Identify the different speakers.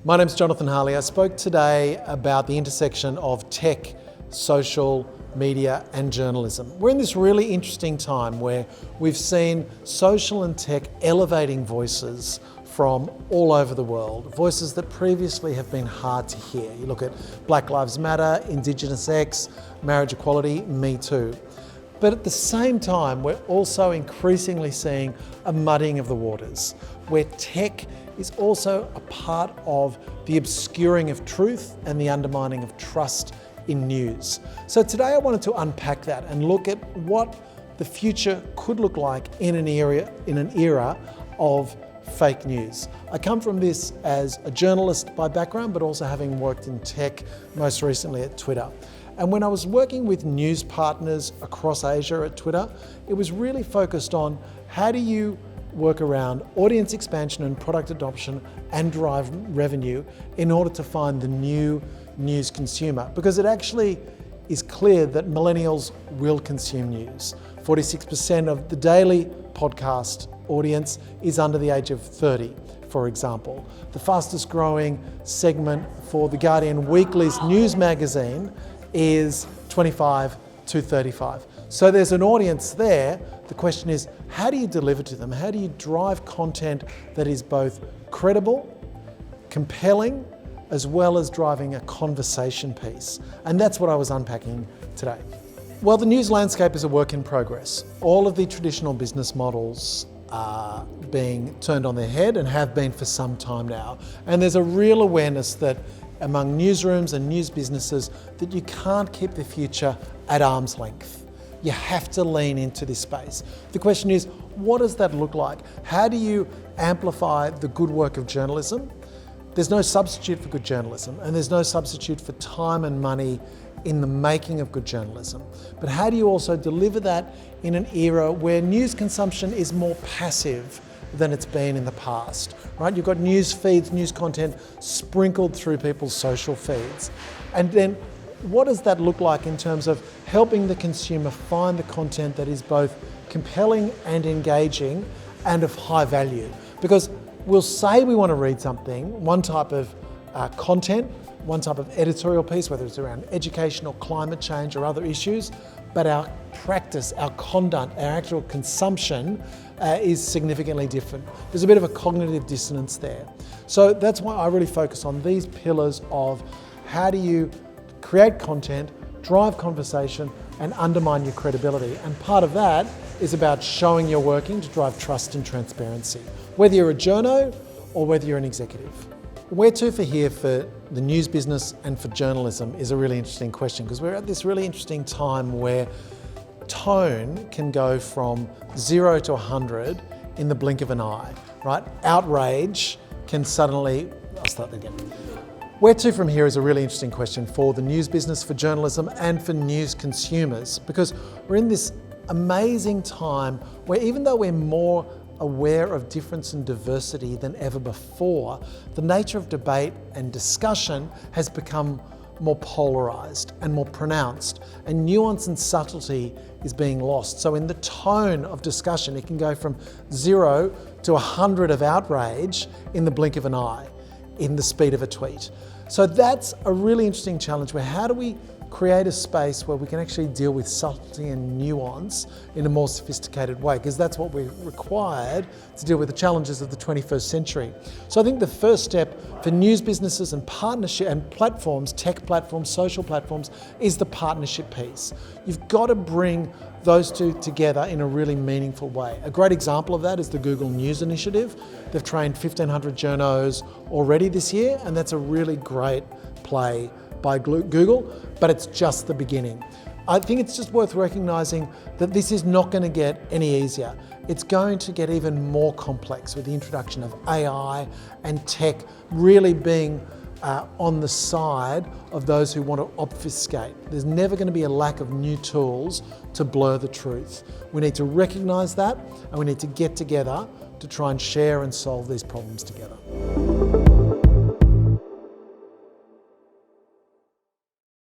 Speaker 1: My name's Jonathan Harley. I spoke today about the intersection of tech, social media and journalism. We're in this really interesting time where we've seen social and tech elevating voices from all over the world, voices that previously have been hard to hear. You look at Black Lives Matter, Indigenous X, marriage equality, Me Too. But at the same time, we're also increasingly seeing a muddying of the waters, where tech is also a part of the obscuring of truth and the undermining of trust in news. So today I wanted to unpack that and look at what the future could look like in an era of fake news. I come from this as a journalist by background, but also having worked in tech, most recently at Twitter. And when I was working with news partners across Asia at Twitter, it was really focused on how do you work around audience expansion and product adoption and drive revenue in order to find the new news consumer. Because it actually is clear that millennials will consume news. 46% of the daily podcast audience is under the age of 30, for example. The fastest growing segment for The Guardian Weekly's news magazine is 25 to 35. So there's an audience there. The question is, how do you deliver to them? How do you drive content that is both credible, compelling, as well as driving a conversation piece? And that's what I was unpacking today. Well, the news landscape is a work in progress. All of the traditional business models are being turned on their head and have been for some time now. And there's a real awareness that among newsrooms and news businesses that you can't keep the future at arm's length. You have to lean into this space. The question is, what does that look like? How do you amplify the good work of journalism? There's no substitute for good journalism, and there's no substitute for time and money in the making of good journalism. But how do you also deliver that in an era where news consumption is more passive than it's been in the past, right? You've got news feeds, news content sprinkled through people's social feeds. And then what does that look like in terms of helping the consumer find the content that is both compelling and engaging and of high value? Because we'll say we want to read something, one type of content, one type of editorial piece, whether it's around education or climate change or other issues, but our practice, our conduct, our actual consumption is significantly different. There's a bit of a cognitive dissonance there. So that's why I really focus on these pillars of how do you create content, drive conversation, and undermine your credibility. And part of that is about showing you're working to drive trust and transparency, whether you're a journo or whether you're an executive. Where to for here for the news business and for journalism is a really interesting question, because we're at this really interesting time where tone can go from 0 to 100 in the blink of an eye, right? Outrage can suddenly, I'll start that again. Where to from here is a really interesting question for the news business, for journalism and for news consumers, because we're in this amazing time where even though we're more aware of difference and diversity than ever before, the nature of debate and discussion has become more polarized and more pronounced, and nuance and subtlety is being lost. So in the tone of discussion, it can go from 0 to 100 of outrage in the blink of an eye, in the speed of a tweet. So that's a really interesting challenge, where how do we create a space where we can actually deal with subtlety and nuance in a more sophisticated way, because that's what we're required to deal with the challenges of the 21st century. So I think the first step for news businesses and partnership and platforms, tech platforms, social platforms, is the partnership piece. You've got to bring those two together in a really meaningful way. A great example of that is the Google News Initiative. They've trained 1,500 journos already this year, and that's a really great play by Google, but it's just the beginning. I think it's just worth recognizing that this is not going to get any easier. It's going to get even more complex with the introduction of AI and tech really being on the side of those who want to obfuscate. There's never going to be a lack of new tools to blur the truth. We need to recognize that, and we need to get together to try and share and solve these problems together.